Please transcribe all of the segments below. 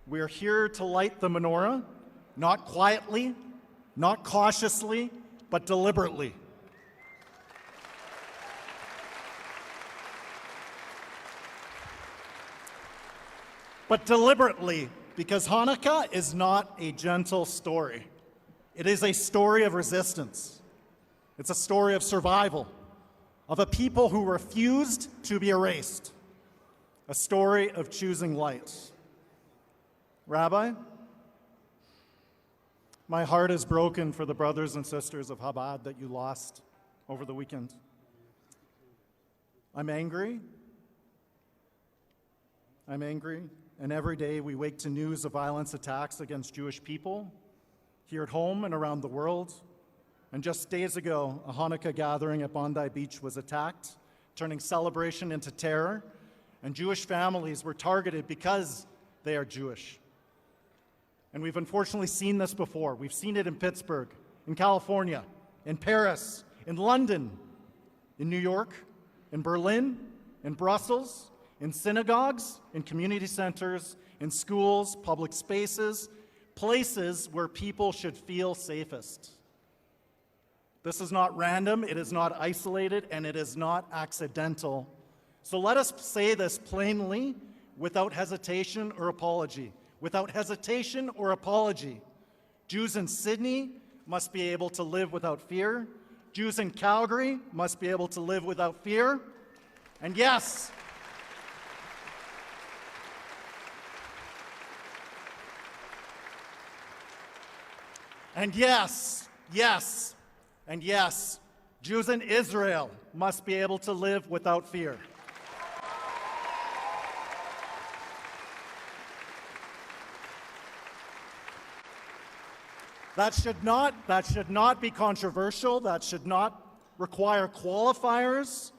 We are here to light the menorah, not quietly, not cautiously, but deliberately. But deliberately, because Hanukkah is not a gentle story. It is a story of resistance. It's a story of survival, of a people who refused to be erased. A story of choosing light. Rabbi, my heart is broken for the brothers and sisters of Chabad that you lost over the weekend. I'm angry. And every day we wake to news of violence attacks against Jewish people here at home and around the world. And just days ago, a Hanukkah gathering at Bondi Beach was attacked, turning celebration into terror, and Jewish families were targeted because they are Jewish. And we've unfortunately seen this before. We've seen it in Pittsburgh, in California, in Paris, in London, in New York, in Berlin, in Brussels, in synagogues, in community centers, in schools, public spaces, places where people should feel safest. This is not random, it is not isolated, and it is not accidental. So let us say this plainly, without hesitation or apology. Without hesitation or apology. Jews in Sydney must be able to live without fear. Jews in Calgary must be able to live without fear. And yes, Jews in Israel must be able to live without fear. That should not be controversial, that should not require qualifiers,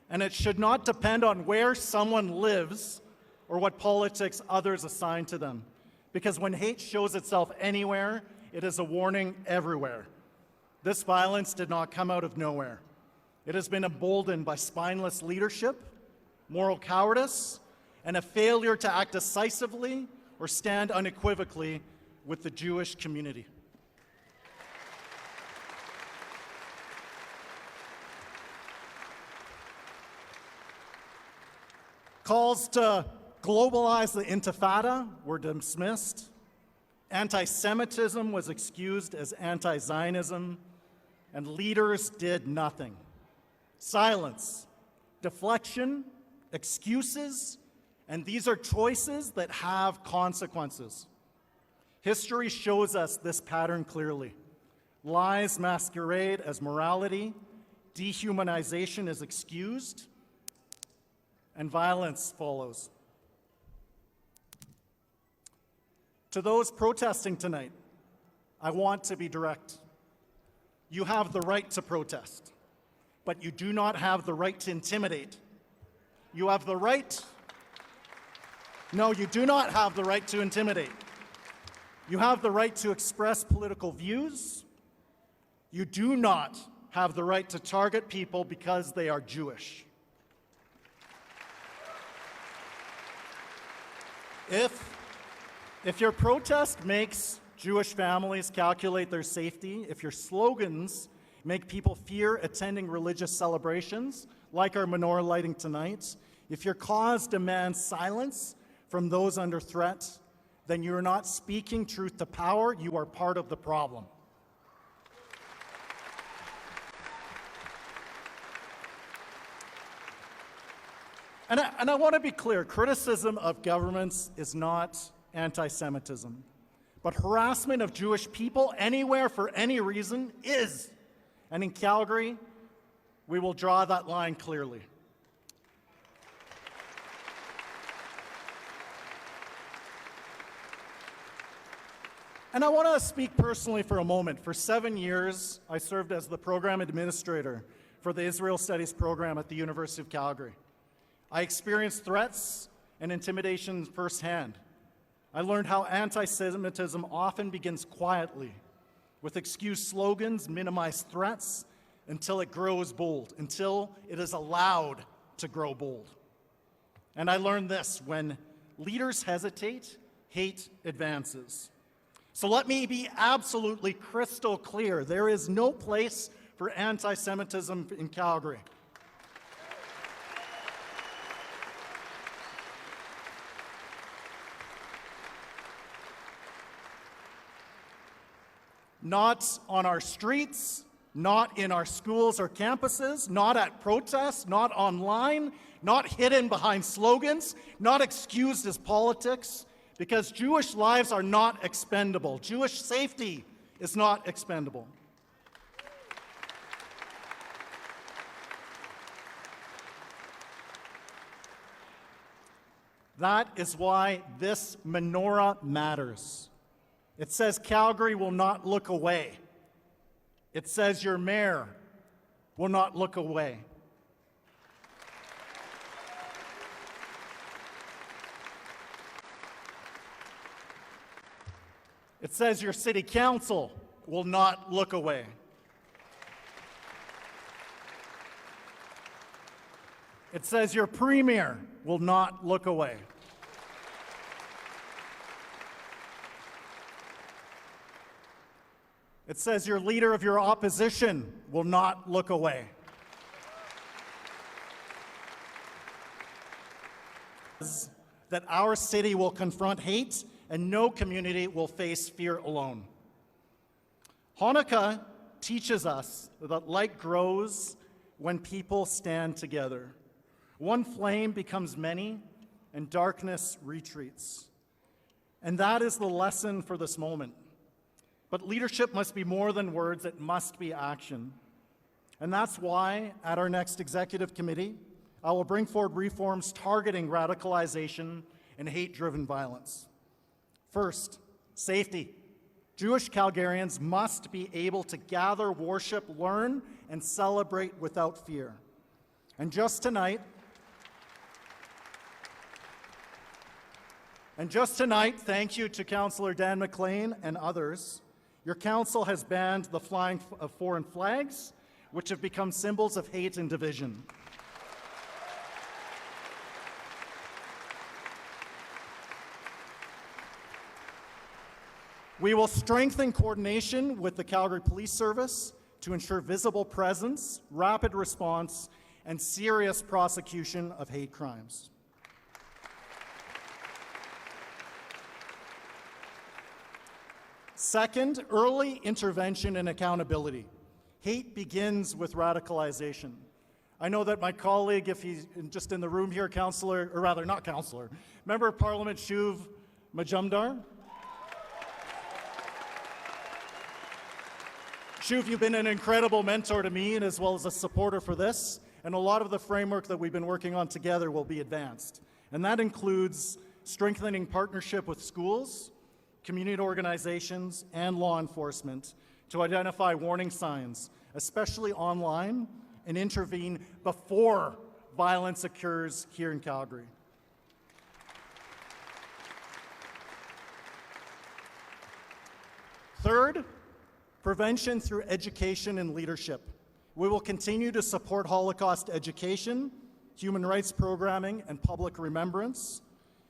and it should not depend on where someone lives or what politics others assign to them. Because when hate shows itself anywhere, it is a warning everywhere. This violence did not come out of nowhere. It has been emboldened by spineless leadership, moral cowardice, and a failure to act decisively or stand unequivocally with the Jewish community. Calls to globalize the Intifada were dismissed. Anti-Semitism was excused as anti-Zionism, and leaders did nothing. Silence, deflection, excuses, and these are choices that have consequences. History shows us this pattern clearly. Lies masquerade as morality, dehumanization is excused, and violence follows. To those protesting tonight, I want to be direct. You have the right to protest, but you do not have the right to intimidate. You have the right. No, you do not have the right to intimidate. You have the right to express political views. You do not have the right to target people because they are Jewish. If your protest makes Jewish families calculate their safety, if your slogans make people fear attending religious celebrations, like our menorah lighting tonight, if your cause demands silence from those under threat, then you are not speaking truth to power, you are part of the problem. And I want to be clear, criticism of governments is not anti-Semitism, but harassment of Jewish people anywhere for any reason is. And in Calgary, we will draw that line clearly. And I want to speak personally for a moment. For 7 years, I served as the program administrator for the Israel Studies program at the University of Calgary. I experienced threats and intimidation firsthand. I learned how anti-Semitism often begins quietly, with excused slogans, minimized threats, until it grows bold, until it is allowed to grow bold. And I learned this: when leaders hesitate, hate advances. So let me be absolutely crystal clear. There is no place for anti-Semitism in Calgary. Not on our streets, not in our schools or campuses, not at protests, not online, not hidden behind slogans, not excused as politics, because Jewish lives are not expendable. Jewish safety is not expendable. That is why this menorah matters. It says Calgary will not look away. It says your mayor will not look away. It says your city council will not look away. It says your premier will not look away. It says your leader of your opposition will not look away. That our city will confront hate and no community will face fear alone. Hanukkah teaches us that light grows when people stand together. One flame becomes many and darkness retreats. And that is the lesson for this moment. But leadership must be more than words, it must be action. And that's why, at our next executive committee, I will bring forward reforms targeting radicalization and hate-driven violence. First, safety. Jewish Calgarians must be able to gather, worship, learn, and celebrate without fear. And just tonight, thank you to Councillor Dan McLean and others, your council has banned the flying of foreign flags, which have become symbols of hate and division. We will strengthen coordination with the Calgary Police Service to ensure visible presence, rapid response, and serious prosecution of hate crimes. Second, early intervention and accountability. Hate begins with radicalization. I know that my colleague, if he's just in the room here, Councillor, or rather not Councillor, Member of Parliament Shuv Majumdar. Shuv, you've been an incredible mentor to me and as well as a supporter for this, and a lot of the framework that we've been working on together will be advanced. And that includes strengthening partnership with schools, community organizations, and law enforcement to identify warning signs, especially online, and intervene before violence occurs here in Calgary. Third, prevention through education and leadership. We will continue to support Holocaust education, human rights programming, and public remembrance.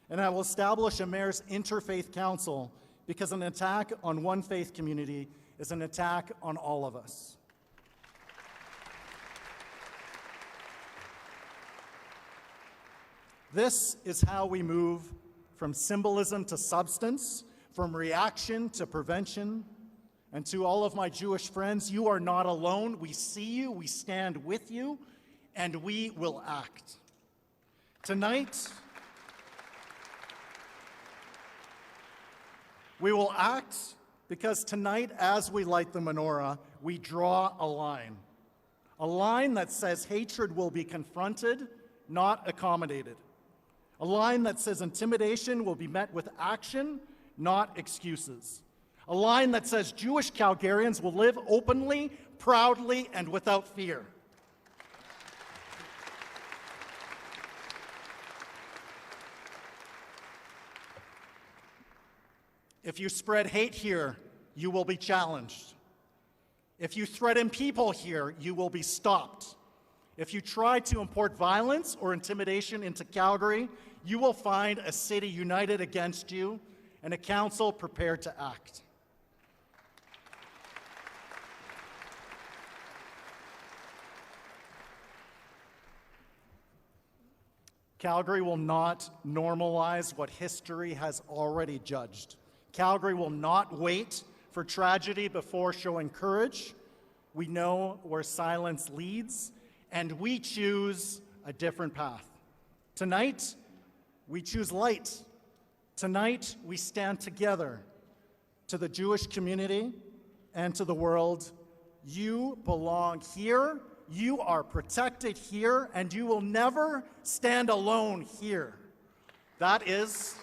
And I will establish a Mayor's Interfaith Council because an attack on one faith community is an attack on all of us. This is how we move from symbolism to substance, from reaction to prevention. And to all of my Jewish friends, you are not alone. We see you, we stand with you, and we will act. Tonight, we will act because tonight, as we light the menorah, we draw a line that says hatred will be confronted, not accommodated. A line that says intimidation will be met with action, not excuses. A line that says Jewish Calgarians will live openly, proudly, and without fear. If you spread hate here, you will be challenged. If you threaten people here, you will be stopped. If you try to import violence or intimidation into Calgary, you will find a city united against you, and a council prepared to act. Calgary will not normalize what history has already judged. Calgary will not wait for tragedy before showing courage. We know where silence leads, and we choose a different path. Tonight, we choose light. Tonight, we stand together. To the Jewish community and to the world, you belong here. You are protected here, and you will never stand alone here. That is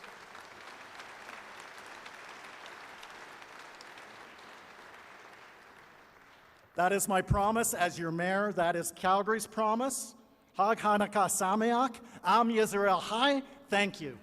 my promise as your mayor. That is Calgary's promise. Hag Hanukkah Sameach. Am Yisrael Chai. Thank you.